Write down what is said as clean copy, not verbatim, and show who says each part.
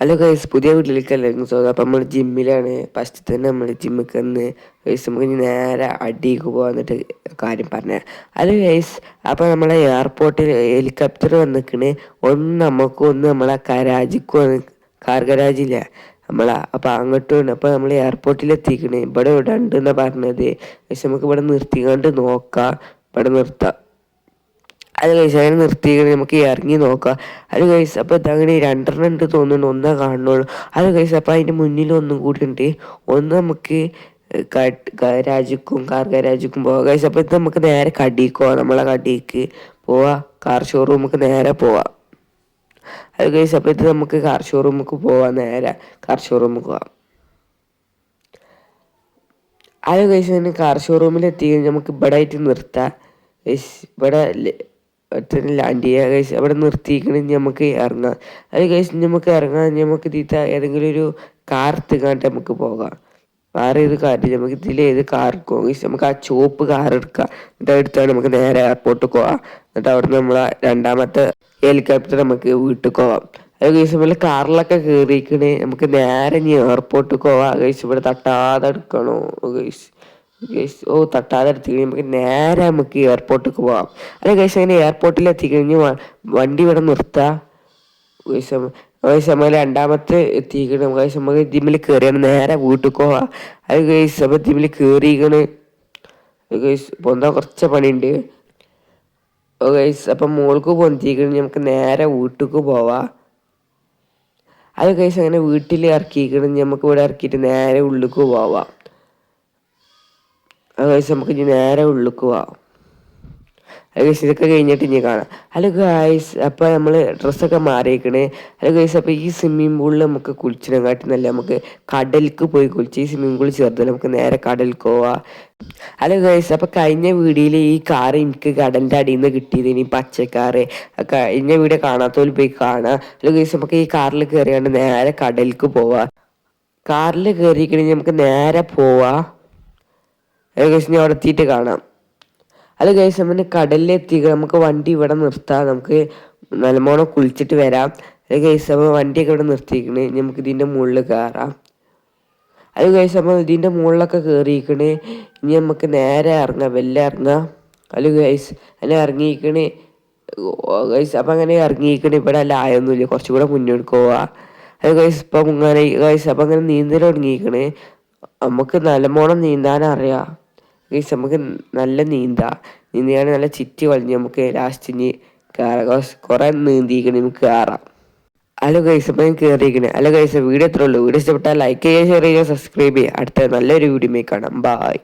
Speaker 1: Hello guys, പുതിയ വീട്ടിലേക്ക് എല്ലാവർക്കും സ്വാഗതം. അപ്പം നമ്മൾ ജിമ്മിലാണ്. ഫസ്റ്റ് തന്നെ നമ്മൾ ജിമ്മിൽ കന്ന് ഗൈസ് നമുക്ക് ഇനി നേരെ അടിക്ക് പോകാന്നിട്ട് കാര്യം പറഞ്ഞത്. ഹലോ ഗൈസ്, അപ്പോൾ നമ്മളെ എയർപോർട്ടിൽ ഹെലികോപ്റ്റർ വന്നിക്കണ്. ഒന്ന് നമ്മളെ കരാജിക്ക് കാർ ഗരാജില്ല നമ്മളെ. അപ്പോൾ അങ്ങോട്ടും അപ്പോൾ നമ്മൾ എയർപോർട്ടിൽ എത്തിക്കണ്. ഇവിടെ ഉണ്ടെന്നാണ് പറഞ്ഞത്. ഗൈസ് നമുക്ക് ഇവിടെ നിർത്തിക്കൊണ്ട് നോക്കാം, ഇവിടെ നിർത്താം. അത് കഴിച്ച് അങ്ങനെ നിർത്തിയിട്ട് നമുക്ക് ഇറങ്ങി നോക്കാം. അത് കഴിച്ച് അപ്പോൾ ഇതങ്ങനെ രണ്ടെണ്ണം ഉണ്ട് തോന്നുന്നുണ്ട്, ഒന്നേ കാണുന്നുള്ളൂ. അത് കഴിച്ച് അപ്പോൾ അതിൻ്റെ മുന്നിൽ ഒന്നും കൂടി ഉണ്ട്. ഒന്ന് നമുക്ക് കാർ ഗരാജിക്കും പോവാം കഴിച്ച്. അപ്പോൾ ഇത് നമുക്ക് നേരെ കടിക്ക് പോവാം, നമ്മളെ കടിക്ക് പോവാം, കാർ ഷോറൂമിക്ക് നേരെ പോവാം. അത് കഴിച്ച് അപ്പോൾ ഇത് നമുക്ക് കാർ ഷോറൂമിക്ക് പോവാം, നേരെ കാർ ഷോറൂമിക്ക് പോവാം. അത് കഴിച്ച് കാർ ഷോറൂമിൽ എത്തി നമുക്ക് ഇവിടെ ആയിട്ട് നിർത്താം. ഇവിടെ ലാൻഡ് ചെയ്യുക കഴിച്ച് അവിടെ നിർത്തിക്കണമെങ്കിൽ നമുക്ക് ഇറങ്ങാം. അത് കഴിച്ച് നമുക്ക് ഇറങ്ങാൻ നമുക്ക് ഇതിൽ ഏതെങ്കിലും ഒരു കാർ എടുത്തുകൊണ്ട് നമുക്ക് പോകാം. വേറെ ഏത് കാറില്ല, നമുക്ക് ഇതിൽ ഏത് കാർ എടുക്കുക കഴിച്ച് നമുക്ക് ആ ചുവപ്പ് കാർ എടുക്കാം. എന്നിട്ട് എടുത്താണ് നമുക്ക് നേരെ എയർപോർട്ടിൽ പോവാം. എന്നിട്ട് അവിടെ നിന്ന് നമ്മളെ രണ്ടാമത്തെ ഹെലികോപ്റ്റർ നമുക്ക് വീട്ടിൽ പോവാം. അത് കഴിച്ച് നമ്മൾ കാറിലൊക്കെ കയറിയിരിക്കണേ നമുക്ക് നേരെ ഇനി എയർപോർട്ടിൽ പോവാം. കഴിച്ച് ഇവിടെ തട്ടാതെ എടുക്കണോ കഴിച്ച് തട്ടാതെ എടുത്ത് നമുക്ക് നേരെ നമുക്ക് എയർപോർട്ടിലേക്ക് പോവാം. അല്ലെ കഴിച്ച് അങ്ങനെ എയർപോർട്ടിൽ എത്തിക്കഴിഞ്ഞ് വണ്ടി ഇവിടെ നിർത്താം. നമ്മൾ രണ്ടാമത്തെ എത്തിക്കണ് നമുക്ക് ജിമ്മിൽ കയറിയാണ് നേരെ വീട്ടിൽ പോവാം. അത് കഴിച്ച് നമ്മൾ ജിമ്മിൽ കയറിയിരിക്കണ്. പൊന്താൻ കുറച്ച് പണിയുണ്ട് കഴിച്ച്. അപ്പം മോൾക്ക് പൊന്തിക്കഴിഞ്ഞ് നമുക്ക് നേരെ വീട്ടിലേക്ക് പോവാം. അത് കഴിച്ച് അങ്ങനെ വീട്ടിൽ ഇറക്കിക്കഴിഞ്ഞ് നമുക്ക് ഇവിടെ ഇറക്കിയിട്ട് നേരെ ഉള്ളിലേക്ക് പോവാം. അത് കഴിച്ച് നമുക്ക് ഇനി നേരെ ഉള്ളിലേക്ക് പോവാം. അത് കഴിച്ച് ഇതൊക്കെ കഴിഞ്ഞിട്ട് ഇനി കാണാം. ഹലോ ഗായ്സ്, അപ്പോൾ നമ്മൾ ഡ്രസ്സൊക്കെ മാറിയേക്കണേ. ഹലോ ഗായ്സ്, അപ്പോൾ ഈ സ്വിമ്മിംഗ് പൂളിൽ നമുക്ക് കുളിച്ചിനെക്കാട്ടി നല്ല നമുക്ക് കടലിലേക്ക് പോയി കുളിച്ച്. ഈ സ്വിമ്മിംഗ് പൂൾ ചേർത്തല്ല, നമുക്ക് നേരെ കടലിലേക്ക് പോവാം. ഹലോ ഗായ്സ്, അപ്പോൾ കഴിഞ്ഞ വീഡിയോയിൽ ഈ കാർ എനിക്ക് കടലിൻ്റെ അടിയിൽ നിന്ന് കിട്ടിയത്, ഇനി പച്ചക്കാറ് കഴിഞ്ഞ വീഡിയോ കാണാത്തവർ പോയി കാണാം. ഹലോ ഗായ്സ്, നമുക്ക് ഈ കാറിൽ കയറിയാണ്ട് നേരെ കടലിലേക്ക് പോവാം. കാറിൽ കയറിക്കഴിഞ്ഞാൽ നമുക്ക് നേരെ പോവാം. അത് കഴിച്ച് ഞാൻ അവിടെ എത്തിയിട്ട് കാണാം. അത് കഴിച്ച് നമ്മൾ കടലിലെത്തി നമുക്ക് വണ്ടി ഇവിടെ നിർത്താം, നമുക്ക് നല്ലവണ്ണം കുളിച്ചിട്ട് വരാം. അത് കഴിച്ച് നമ്മൾ വണ്ടിയൊക്കെ ഇവിടെ നിർത്തിയിരിക്കണേ, നമുക്ക് ഇതിൻ്റെ മുകളിൽ കയറാം. അത് കഴിച്ച് നമ്മൾ ഇതിൻ്റെ മുകളിലൊക്കെ കയറിയിരിക്കണേ. ഇനി നമുക്ക് നേരെ ഇറങ്ങാം, ഇറങ്ങാം. അത് കഴിച്ച് അങ്ങനെ ഇറങ്ങിയിരിക്കണേ കഴിച്ച്. അപ്പം അങ്ങനെ ഇറങ്ങിയിരിക്കണേ. ഇവിടെ അല്ല ആയൊന്നുമില്ല, കുറച്ചും കൂടെ മുന്നോട്ട് പോവാം. അത് കഴിച്ച് ഇപ്പം അങ്ങനെ കഴിച്ച് അപ്പം അങ്ങനെ നീന്തൽ തുടങ്ങിയിരിക്കണേ. നമുക്ക് നല്ലവണ്ണം നീന്താനറിയാം ഗൈസ്, നമുക്ക് നല്ല നീന്തിയാണ് നല്ല ചിറ്റി വലിഞ്ഞ് നമുക്ക് ലാസ്റ്റ് ഇനി കയറാം. കുറേ നീന്തിയിരിക്കണേ, നമുക്ക് കയറാം. ഹലോ ഗൈസ്, അപ്പം ഞാൻ കയറിയിരിക്കണേ. ഹലോ ഗൈസ്, വീഡിയോ എത്ര ഉള്ളൂ? വീഡിയോ ഇഷ്ടപ്പെട്ടാൽ ലൈക്ക് ചെയ്യുക, ഷെയർ ചെയ്യുക, സബ്സ്ക്രൈബ് ചെയ്യുക. അടുത്ത നല്ലൊരു വീഡിയോ കാണാം. ബൈ.